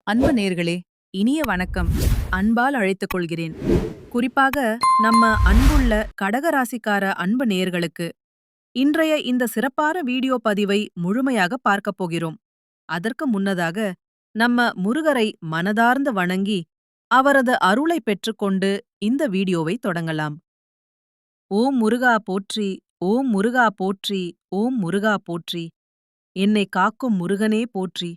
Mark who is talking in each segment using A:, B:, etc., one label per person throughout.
A: அன்பு நேர்களே, இனிய வணக்கம். அன்பால் அழைத்துக் கொள்கிறேன். குறிப்பாக நம்ம அன்புள்ள கடகராசிக்கார அன்பு நேயர்களுக்கு இன்றைய இந்த சிறப்பான வீடியோ பதிவை முழுமையாக பார்க்கப் போகிறோம். அதற்கு முன்னதாக நம்ம முருகரை மனதார்ந்து வணங்கி அவரது அருளை பெற்றுக்கொண்டு இந்த வீடியோவை தொடங்கலாம். ஓம் முருகா போற்றி, ஓம் முருகா போற்றி, ஓம் முருகா போற்றி. என்னை காக்கும் முருகனே போற்றி.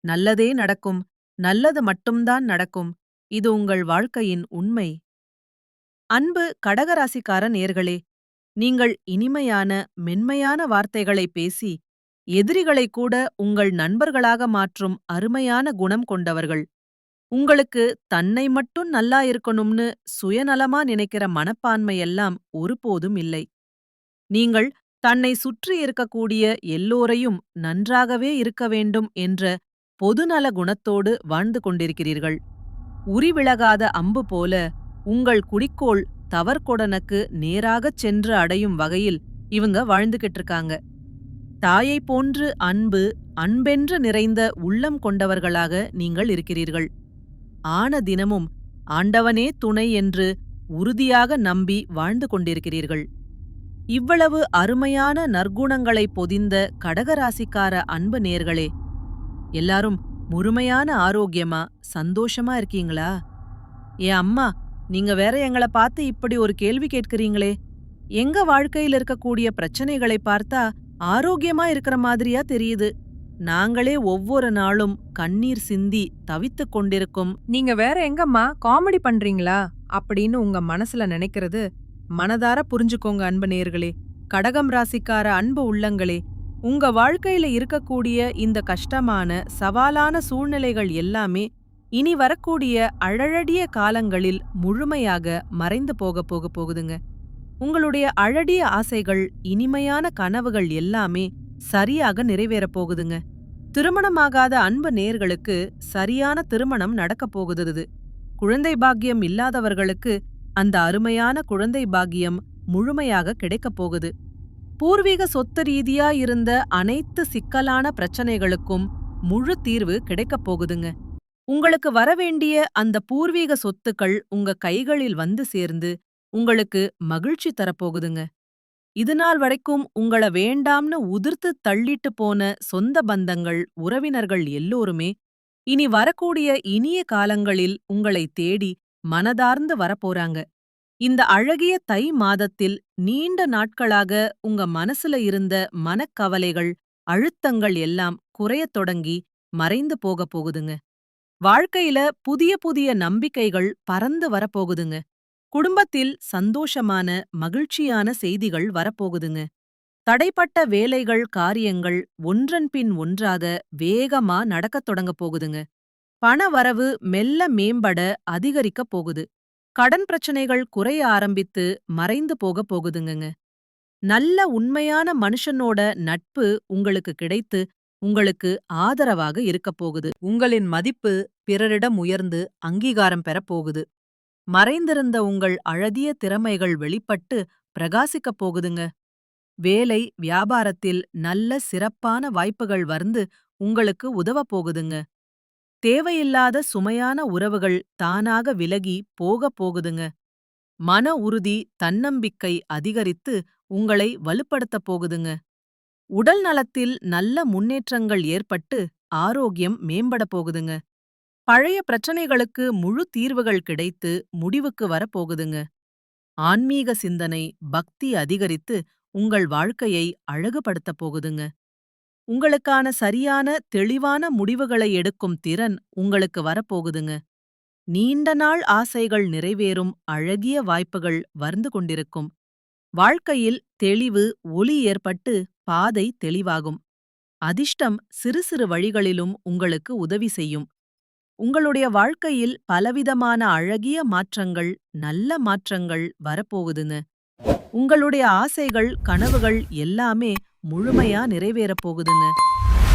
A: நல்லதே நடக்கும், நல்லது மட்டும்தான் நடக்கும். இது உங்கள் வாழ்க்கையின் உண்மை. அன்பு கடகராசிக்கார நேர்களே, நீங்கள் இனிமையான மென்மையான வார்த்தைகளை பேசி எதிரிகளை கூட உங்கள் நண்பர்களாக மாற்றும் அருமையான குணம் கொண்டவர்கள். உங்களுக்கு தன்னை மட்டும் நல்லா இருக்கணும்னு சுயநலமா நினைக்கிற மனப்பான்மையெல்லாம் ஒருபோதும் இல்லை. நீங்கள் தன்னை சுற்றி இருக்கக்கூடிய எல்லோரையும் நன்றாகவே இருக்க வேண்டும் என்ற பொதுநல குணத்தோடு வாழ்ந்து கொண்டிருக்கிறீர்கள். உரிவிலகாத அம்பு போல உங்கள் குறிக்கோள் தவற்கொடனுக்கு நேராகச் சென்று அடையும் வகையில் இவங்க வாழ்ந்துகிட்டு இருக்காங்க. தாயைப் போன்று அன்பு, அன்பென்று நிறைந்த உள்ளம் கொண்டவர்களாக நீங்கள் இருக்கிறீர்கள். ஆன தினமும் ஆண்டவனே துணை என்று உறுதியாக நம்பி வாழ்ந்து கொண்டிருக்கிறீர்கள். இவ்வளவு அருமையான நற்குணங்களை பொதிந்த கடகராசிக்கார அன்பு நேர்களே, எல்லாரும் முழுமையான ஆரோக்கியமா சந்தோஷமா இருக்கீங்களா? அம்மா, நீங்க வேற எங்கள பார்த்து இப்படி ஒரு கேள்வி கேட்கிறீங்களே. எங்க வாழ்க்கையில இருக்கக்கூடிய பிரச்சனைகளை பார்த்தா ஆரோக்கியமா இருக்கிற மாதிரியா தெரியுது. நாங்களே ஒவ்வொரு நாளும் கண்ணீர் சிந்தி தவித்துக் கொண்டிருக்கும்.
B: நீங்க வேற எங்கம்மா காமெடி பண்றீங்களா அப்படின்னு உங்க மனசுல நினைக்கிறது மனதார புரிஞ்சுக்கோங்க அன்பு நேயர்களே. கடகம் ராசிக்கார அன்பு உள்ளங்களே, உங்க வாழ்க்கையில இருக்கக்கூடிய இந்த கஷ்டமான சவாலான சூழ்நிலைகள் எல்லாமே இனி வரக்கூடிய அழடிய காலங்களில் முழுமையாக மறைந்து போக போகுதுங்க. உங்களுடைய அழடிய ஆசைகள், இனிமையான கனவுகள் எல்லாமே சரியாக நிறைவேறப் போகுதுங்க. திருமணமாகாத அன்பு நேர்களுக்கு சரியான திருமணம் நடக்கப் போகுது. குழந்தை பாக்கியம் இல்லாதவர்களுக்கு அந்த அருமையான குழந்தை பாக்கியம் முழுமையாக கிடைக்கப் போகுது. பூர்வீக சொத்து ரீதியா இருந்த அனைத்து சிக்கலான பிரச்சனைகளுக்கும் முழு தீர்வு கிடைக்கப் போகுதுங்க. உங்களுக்கு வரவேண்டிய அந்த பூர்வீக சொத்துக்கள் உங்க கைகளில் வந்து சேர்ந்து உங்களுக்கு மகிழ்ச்சி தரப்போகுதுங்க. இதுநாள் வரைக்கும் உங்கள வேண்டாம்னு உதிர்த்து தள்ளிட்டு போன சொந்த பந்தங்கள், உறவினர்கள் எல்லோருமே இனி வரக்கூடிய இனிய காலங்களில் உங்களை தேடி மனதார்ந்து வரப்போறாங்க. இந்த அழகிய தை மாதத்தில் நீண்ட நாட்களாக உங்க மனசுல இருந்த மனக்கவலைகள், அழுத்தங்கள் எல்லாம் குறையத் தொடங்கி மறைந்து போகப் போகுதுங்க. வாழ்க்கையில புதிய புதிய நம்பிக்கைகள் பறந்து வரப்போகுதுங்க. குடும்பத்தில் சந்தோஷமான, மகிழ்ச்சியான செய்திகள் வரப்போகுதுங்க. தடைப்பட்ட வேலைகள், காரியங்கள் ஒன்றன் பின் ஒன்றாக வேகமா நடக்கத் தொடங்கப் போகுதுங்க. பண வரவு மெல்ல மேம்பட அதிகரிக்கப் போகுது. கடன் பிரச்சனைகள் குறைய ஆரம்பித்து மறைந்து போகப் போகுதுங்க. நல்ல உண்மையான மனுஷனோட நட்பு உங்களுக்கு கிடைத்து உங்களுக்கு ஆதரவாக இருக்கப் போகுது. உங்களின் மதிப்பு பிறரிடம் உயர்ந்து அங்கீகாரம் பெறப் போகுது. மறைந்திருந்த உங்கள் அழகிய திறமைகள் வெளிப்பட்டு பிரகாசிக்கப் போகுதுங்க. வேலை, வியாபாரத்தில் நல்ல சிறப்பான வாய்ப்புகள் வந்து உங்களுக்கு உதவப் போகுதுங்க. தேவையில்லாத சுமையான உறவுகள் தானாக விலகி போகப் போகுதுங்க. மன உறுதி, தன்னம்பிக்கை அதிகரித்து உங்களை வலுப்படுத்தப் போகுதுங்க. உடல் நலத்தில் நல்ல முன்னேற்றங்கள் ஏற்பட்டு ஆரோக்கியம் மேம்படப் போகுதுங்க. பழைய பிரச்சனைகளுக்கு முழு தீர்வுகள் கிடைத்து முடிவுக்கு வரப்போகுதுங்க. ஆன்மீக சிந்தனை, பக்தி அதிகரித்து உங்கள் வாழ்க்கையை அழகுபடுத்தப் போகுதுங்க. உங்களுக்கான சரியான, தெளிவான முடிவுகளை எடுக்கும் திறன் உங்களுக்கு வரப்போகுதுங்க. நீண்ட நாள் ஆசைகள் நிறைவேறும் அழகிய வாய்ப்புகள் வந்து கொண்டிருக்கும். வாழ்க்கையில் தெளிவு, ஒளி ஏற்பட்டு பாதை தெளிவாகும். அதிர்ஷ்டம் சிறு சிறு வழிகளிலும் உங்களுக்கு உதவி செய்யும். உங்களுடைய வாழ்க்கையில் பலவிதமான அழகிய மாற்றங்கள், நல்ல மாற்றங்கள் வரப்போகுதுங்க. உங்களுடைய ஆசைகள், கனவுகள் எல்லாமே முழுமையா நிறைவேறப் போகுதுங்க.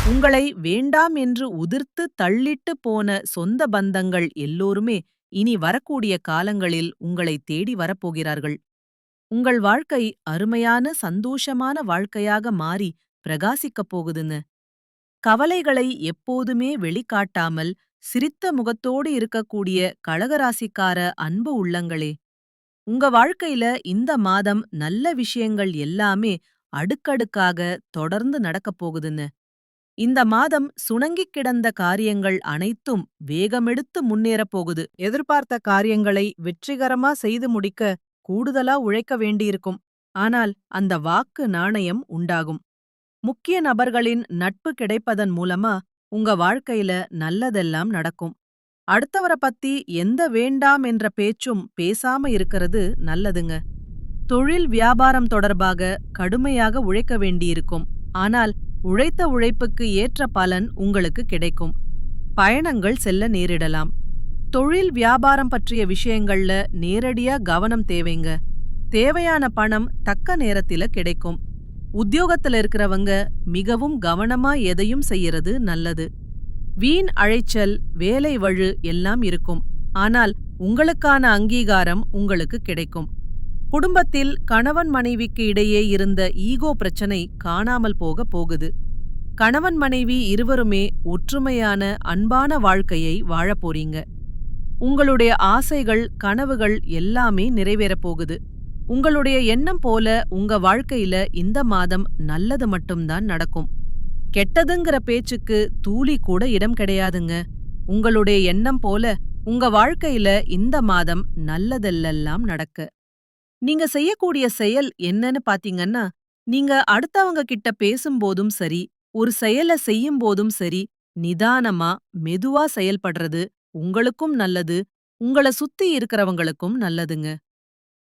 B: உங்களை வேண்டாம் என்று உதிர்த்து தள்ளிட்டு போன சொந்த பந்தங்கள் எல்லோருமே இனி வரக்கூடிய காலங்களில் உங்களை தேடி வரப்போகிறார்கள். உங்கள் வாழ்க்கை அருமையான, சந்தோஷமான வாழ்க்கையாக மாறி பிரகாசிக்கப் போகுதுங்க. கவலைகளை எப்போதுமே வெளிக்காட்டாமல்
A: சிரித்த முகத்தோடு இருக்கக்கூடிய கடகராசிக்கார அன்பு உள்ளங்களே, உங்க வாழ்க்கையில இந்த மாதம் நல்ல விஷயங்கள் எல்லாமே அடுக்கடுக்காக தொடர்ந்து நடக்கப் போகுதுன்னு. இந்த மாதம் சுணங்கிக் கிடந்த காரியங்கள் அனைத்தும் வேகமெடுத்து முன்னேறப் போகுது.
B: எதிர்பார்த்த காரியங்களை வெற்றிகரமா செய்து முடிக்க கூடுதலா உழைக்க வேண்டியிருக்கும்.
A: ஆனால் அந்த வாக்கு நாணயம் உண்டாகும். முக்கிய நபர்களின் நட்பு கிடைப்பதன் மூலமா உங்க வாழ்க்கையில நல்லதெல்லாம் நடக்கும். அடுத்தவர பத்தி எந்த வேண்டாம் என்ற பேச்சும் பேசாம இருக்கிறது நல்லதுங்க. தொழில் வியாபாரம் தொடர்பாக கடுமையாக உழைக்க வேண்டியிருக்கும். ஆனால் உழைத்த உழைப்புக்கு ஏற்ற பலன் உங்களுக்கு கிடைக்கும். பயணங்கள் செல்ல நேரிடலாம். தொழில் வியாபாரம் பற்றிய விஷயங்கள்ல நேரடியா கவனம் தேவைங்க. தேவையான பணம் தக்க நேரத்தில கிடைக்கும். உத்தியோகத்துல இருக்கிறவங்க மிகவும் கவனமா எதையும் செய்யறது நல்லது. வீண் அழைச்சல், வேலை வழு எல்லாம் இருக்கும். ஆனால் உங்களுக்கான அங்கீகாரம் உங்களுக்கு கிடைக்கும். குடும்பத்தில் கணவன் மனைவிக்கு இடையே இருந்த ஈகோ பிரச்சனை காணாமல் போகுது. கணவன் மனைவி இருவருமே ஒற்றுமையான அன்பான வாழ்க்கையை வாழப் போறீங்க. உங்களுடைய ஆசைகள், கனவுகள் எல்லாமே நிறைவேறப் போகுது. உங்களுடைய எண்ணம் போல உங்க வாழ்க்கையில இந்த மாதம் நல்லது மட்டும்தான் நடக்கும். கெட்டதுங்கிற பேச்சுக்கு தூளி கூட இடம் கிடையாதுங்க. உங்களுடைய எண்ணம் போல உங்க வாழ்க்கையில இந்த மாதம் நல்லதெல்லாம் நடக்க. நீங்க செய்யக்கூடிய செயல் என்னன்னு பாத்தீங்கன்னா, நீங்க அடுத்தவங்க கிட்ட பேசும்போதும் சரி, ஒரு செயல செய்யும் போதும் சரி, நிதானமா, மெதுவா செயல்படுறது உங்களுக்கும் நல்லது, உங்கள சுத்தி இருக்கிறவங்களுக்கும் நல்லதுங்க.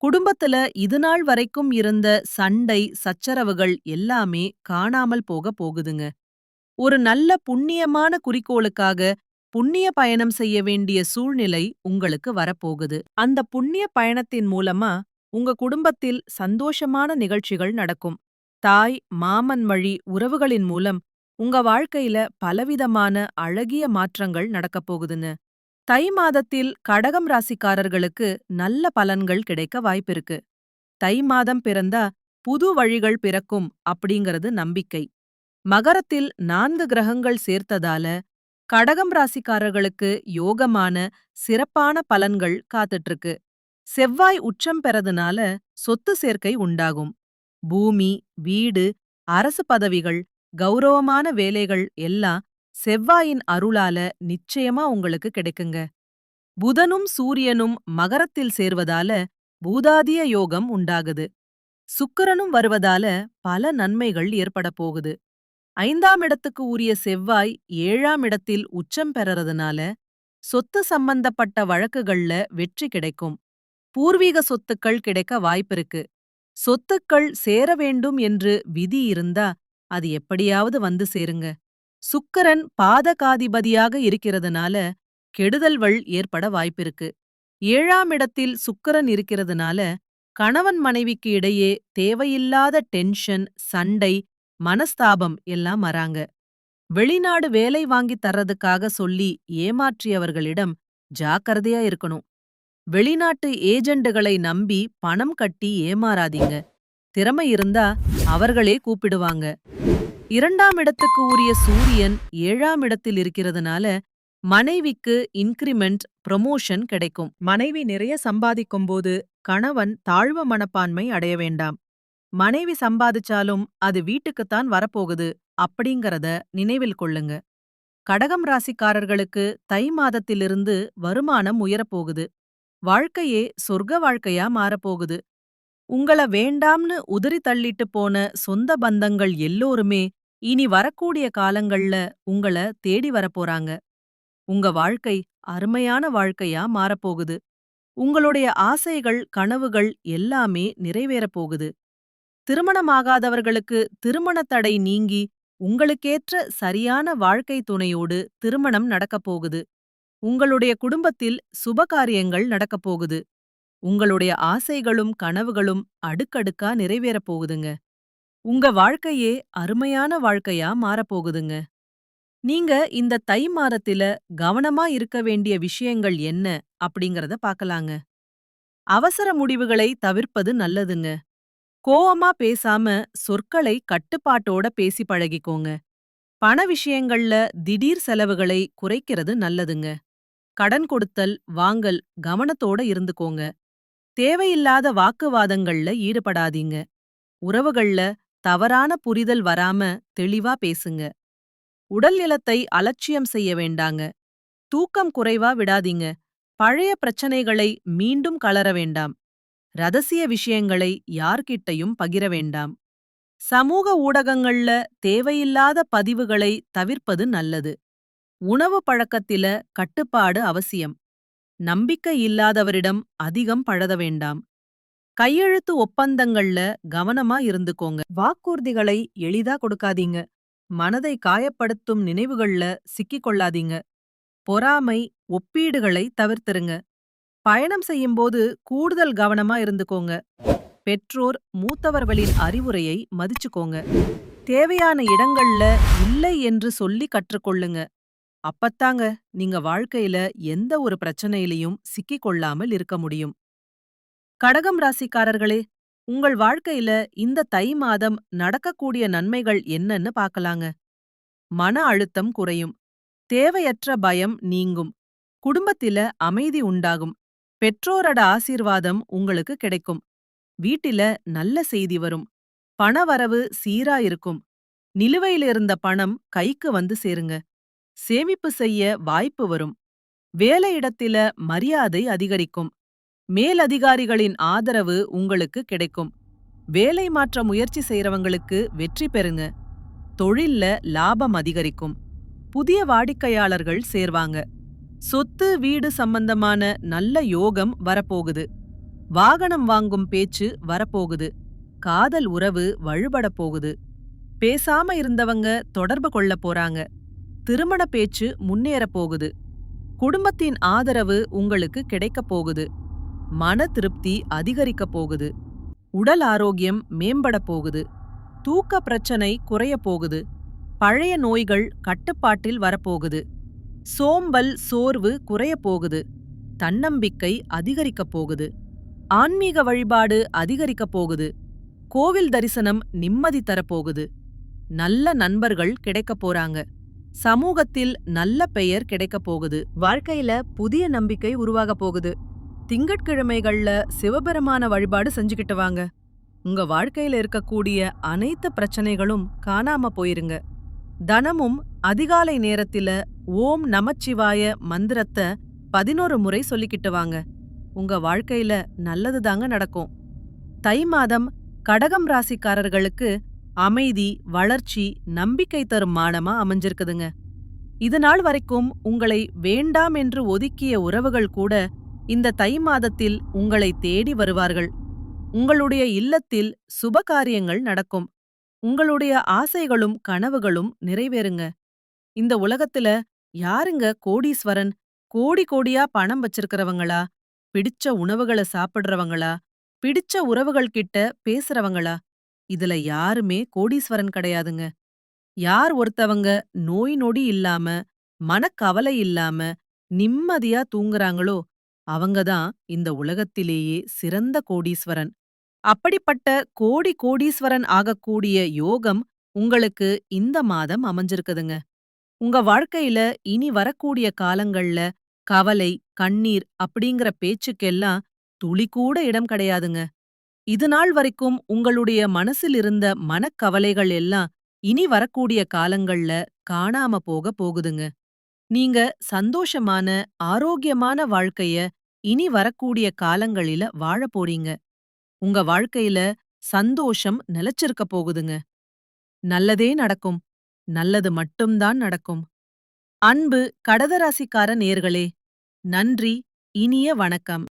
A: குடும்பத்துல இதுநாள் வரைக்கும் இருந்த சண்டை, சச்சரவுகள் எல்லாமே காணாமல் போகுதுங்க. ஒரு நல்ல புண்ணியமான குறிக்கோளுக்காக புண்ணிய பயணம் செய்ய வேண்டிய சூழ்நிலை உங்களுக்கு வரப்போகுது. அந்த புண்ணிய பயணத்தின் மூலமா உங்க குடும்பத்தில் சந்தோஷமான நிகழ்ச்சிகள் நடக்கும். தாய், மாமன் வழி உறவுகளின் மூலம் உங்க வாழ்க்கையில பலவிதமான அழகிய மாற்றங்கள் நடக்கப் போகுதுன்னு. தை மாதத்தில் கடகம் ராசிக்காரர்களுக்கு நல்ல பலன்கள் கிடைக்க வாய்ப்பிருக்கு. தை மாதம் பிறந்தா புது வழிகள் பிறக்கும் அப்படிங்கிறது நம்பிக்கை. மகரத்தில் 4 கிரகங்கள் சேர்த்ததால கடகம் ராசிக்காரர்களுக்கு யோகமான சிறப்பான பலன்கள் காத்துட்டு இருக்கு. செவ்வாய் உச்சம் பெறதுனால சொத்து சேர்க்கை உண்டாகும். பூமி, வீடு, அரசு பதவிகள், கௌரவமான வேலைகள் எல்லாம் செவ்வாயின் அருளால நிச்சயமா உங்களுக்கு கிடைக்குங்க. புதனும் சூரியனும் மகரத்தில் சேர்வதால பூதாதிய யோகம் உண்டாகுது. சுக்கிரனும் வருவதால பல நன்மைகள் ஏற்பட போகுது. 5ஆம் இடத்துக்கு உரிய செவ்வாய் 7ஆம் இடத்தில் உச்சம் பெறறதுனால சொத்து சம்பந்தப்பட்ட வழக்குகள்ல வெற்றி கிடைக்கும். பூர்வீக சொத்துக்கள் கிடைக்க வாய்ப்பிருக்கு. சொத்துக்கள் சேர வேண்டும் என்று விதி இருந்தா அது எப்படியாவது வந்து சேருங்க. சுக்கிரன் பாதகாதிபதியாக இருக்கிறதுனால கெடுதல்கள் ஏற்பட வாய்ப்பிருக்கு. 7ஆம் இடத்தில் சுக்கிரன் இருக்கிறதுனால கணவன் மனைவிக்கு இடையே தேவையில்லாத டென்ஷன், சண்டை, மனஸ்தாபம் எல்லாம் வராங்க. வெளிநாடு வேலை வாங்கித் தர்றதுக்காக சொல்லி ஏமாற்றியவர்களிடம் ஜாக்கிரதையா இருக்கணும். வெளிநாட்டு ஏஜெண்டுகளை நம்பி பணம் கட்டி ஏமாறாதீங்க. திறமை இருந்தா அவர்களே கூப்பிடுவாங்க. 2ஆம் இடத்துக்கு உரிய சூரியன் 7ஆம் இடத்தில் இருக்கிறதுனால மனைவிக்கு இன்கிரிமெண்ட், ப்ரொமோஷன் கிடைக்கும். மனைவி நிறைய சம்பாதிக்கும்போது கணவன் தாழ்வு மனப்பான்மை அடைய வேண்டாம். மனைவி சம்பாதிச்சாலும் அது வீட்டுக்குத்தான் வரப்போகுது அப்படிங்கறத நினைவில் கொள்ளுங்க. கடகம் ராசிக்காரர்களுக்கு தை மாதத்திலிருந்து வருமானம் உயரப்போகுது. வாழ்க்கையே சொர்க்க வாழ்க்கையா மாறப்போகுது. உங்கள வேண்டாம்னு உதறி தள்ளிட்டு போன சொந்த பந்தங்கள் எல்லோருமே இனி வரக்கூடிய காலங்கள்ல உங்கள தேடி வரப்போறாங்க. உங்க வாழ்க்கை அருமையான வாழ்க்கையா மாறப்போகுது. உங்களுடைய ஆசைகள், கனவுகள் எல்லாமே நிறைவேறப் போகுது. திருமணமாகாதவர்களுக்கு திருமண தடை நீங்கி உங்களுக்கேற்ற சரியான வாழ்க்கை துணையோடு திருமணம் நடக்கப் போகுது. உங்களுடைய குடும்பத்தில் சுபகாரியங்கள் நடக்கப் போகுது. உங்களுடைய ஆசைகளும் கனவுகளும் அடுக்கடுக்கா நிறைவேறப் போகுதுங்க. உங்க வாழ்க்கையே அருமையான வாழ்க்கையா மாறப்போகுதுங்க. நீங்க இந்த தை மாதத்தில கவனமா இருக்க வேண்டிய விஷயங்கள் என்ன அப்படிங்கறத பார்க்கலாங்க. அவசர முடிவுகளை தவிர்ப்பது நல்லதுங்க. கோவமா பேசாம சொற்களை கட்டுப்பாட்டோட பேசி பழகிக்கோங்க. பண விஷயங்கள்ல திடீர் செலவுகளை குறைக்கிறது நல்லதுங்க. கடன் கொடுத்தல், வாங்கல் கவனத்தோட இருந்துக்கோங்க. தேவையில்லாத வாக்குவாதங்கள்ல ஈடுபடாதீங்க. உறவுகள்ல தவறான புரிதல் வராம தெளிவா பேசுங்க. உடல் நலத்தை அலட்சியம் செய்ய வேண்டாங்க. தூக்கம் குறைவா விடாதீங்க. பழைய பிரச்சனைகளை மீண்டும் கலர வேண்டாம். ரகசிய விஷயங்களை யார்கிட்டயும் பகிர வேண்டாம். சமூக ஊடகங்கள்ல தேவையில்லாத பதிவுகளை தவிர்ப்பது நல்லது. உணவு பழக்கத்தில கட்டுப்பாடு அவசியம். நம்பிக்கை இல்லாதவரிடம் அதிகம் பழக வேண்டாம். கையெழுத்து ஒப்பந்தங்கள்ல கவனமா இருந்துக்கோங்க. வாக்குறுதிகளை எளிதா கொடுக்காதீங்க. மனதை காயப்படுத்தும் நினைவுகள்ல சிக்கிக் கொள்ளாதீங்க. பொறாமை, ஒப்பீடுகளை தவிர்த்திருங்க. பயணம் செய்யும்போது கூடுதல் கவனமா இருந்துக்கோங்க. பெற்றோர், மூத்தவர்களின் அறிவுரையை மதிச்சுக்கோங்க. தேவையான இடங்கள்ல இல்லை என்று சொல்லி கற்றுக்கொள்ளுங்க. அப்பத்தாங்க நீங்க வாழ்க்கையில எந்த ஒரு பிரச்சனையிலையும் சிக்கிக் கொள்ளாமல் இருக்க முடியும். கடகம் ராசிக்காரர்களே, உங்கள் வாழ்க்கையில இந்த தை மாதம் நடக்கக்கூடிய நன்மைகள் என்னன்னு பார்க்கலாங்க. மன அழுத்தம் குறையும். தேவையற்ற பயம் நீங்கும். குடும்பத்தில அமைதி உண்டாகும். பெற்றோரோட ஆசீர்வாதம் உங்களுக்கு கிடைக்கும். வீட்டில நல்ல செய்தி வரும். பணவரவு சீரா இருக்கும். நிலுவையில இருந்த பணம் கைக்கு வந்து சேருங்க. சேமிப்பு செய்ய வாய்ப்பு வரும். வேலையிடத்தில மரியாதை அதிகரிக்கும். மேலதிகாரிகளின் ஆதரவு உங்களுக்கு கிடைக்கும். வேலை மாற்ற முயற்சி செய்றவங்களுக்கு வெற்றி பெறுங்க. தொழில்ல லாபம் அதிகரிக்கும். புதிய வாடிக்கையாளர்கள் சேர்வாங்க. சொத்து, வீடு சம்பந்தமான நல்ல யோகம் வரப்போகுது. வாகனம் வாங்கும் பேச்சு வரப்போகுது. காதல் உறவு வலுப்பட போகுது. பேசாம இருந்தவங்க தொடர்பு கொள்ள போறாங்க. திருமண பேச்சு முன்னேறப் போகுது. குடும்பத்தின் ஆதரவு உங்களுக்கு கிடைக்கப் போகுது. மன திருப்தி அதிகரிக்கப் போகுது. உடல் ஆரோக்கியம் மேம்பட போகுது. தூக்க பிரச்சனை குறையப் போகுது. பழைய நோய்கள் கட்டுப்பாட்டில் வரப்போகுது. சோம்பல், சோர்வு குறையப் போகுது. தன்னம்பிக்கை அதிகரிக்கப் போகுது. ஆன்மீக வழிபாடு அதிகரிக்கப் போகுது. கோவில் தரிசனம் நிம்மதி தரப்போகுது. நல்ல நண்பர்கள் கிடைக்கப் போறாங்க. சமூகத்தில் நல்ல பெயர் கிடைக்கப் போகுது. வாழ்க்கையில புதிய நம்பிக்கை உருவாகப் போகுது. திங்கட்கிழமைகள்ல சிவபெருமான வழிபாடு செஞ்சுக்கிட்டு வாங்க. உங்க வாழ்க்கையில இருக்கக்கூடிய அனைத்து பிரச்சனைகளும் காணாம போயிருங்க. தனமும் அதிகாலை நேரத்தில ஓம் நமச்சிவாய மந்திரத்தை 11 முறை சொல்லிக்கிட்டு வாங்க. உங்க வாழ்க்கையில நல்லதுதாங்க நடக்கும். தை மாதம் கடகம் ராசிக்காரர்களுக்கு அமைதி, வளர்ச்சி, நம்பிக்கை தரும் மாதமா அமைஞ்சிருக்குதுங்க. இது நாள் வரைக்கும் உங்களை வேண்டாம் என்று ஒதுக்கிய உறவுகள் கூட இந்த தை மாதத்தில் உங்களை தேடி வருவார்கள். உங்களுடைய இல்லத்தில் சுபகாரியங்கள் நடக்கும். உங்களுடைய ஆசைகளும் கனவுகளும் நிறைவேறுங்க. இந்த உலகத்துல யாருங்க கோடீஸ்வரன்? கோடி கோடியா பணம் வச்சிருக்கிறவங்களா? பிடிச்ச உணவுகளை சாப்பிடுறவங்களா? பிடிச்ச உறவுகள் கிட்ட பேசுறவங்களா? இதுல யாருமே கோடீஸ்வரன் கிடையாதுங்க. யார் ஒருத்தவங்க நோய் நொடி இல்லாம, மனக்கவலை இல்லாம, நிம்மதியா தூங்குறாங்களோ அவங்கதான் இந்த உலகத்திலேயே சிறந்த கோடீஸ்வரன். அப்படிப்பட்ட கோடி கோடீஸ்வரன் ஆகக்கூடிய யோகம் உங்களுக்கு இந்த மாதம் அமைஞ்சிருக்குதுங்க. உங்க வாழ்க்கையில இனி வரக்கூடிய காலங்கள்ல கவலை, கண்ணீர் அப்படிங்கிற பேச்சுக்கெல்லாம் துளி கூட இடம் கிடையாதுங்க. இது நாள் வரைக்கும் உங்களுடைய மனசில் இருந்த மனக்கவலைகள் எல்லாம் இனி வரக்கூடிய காலங்கள்ல காணாம போக போகுதுங்க. நீங்க சந்தோஷமான, ஆரோக்கியமான வாழ்க்கைய இனி வரக்கூடிய காலங்களில வாழப் போறீங்க. உங்க வாழ்க்கையில சந்தோஷம் நிலைச்சிருக்க போகுதுங்க. நல்லதே நடக்கும். நல்லது மட்டும்தான் நடக்கும். அன்பு கடகராசிக்கார நேயர்களே, நன்றி, இனிய வணக்கம்.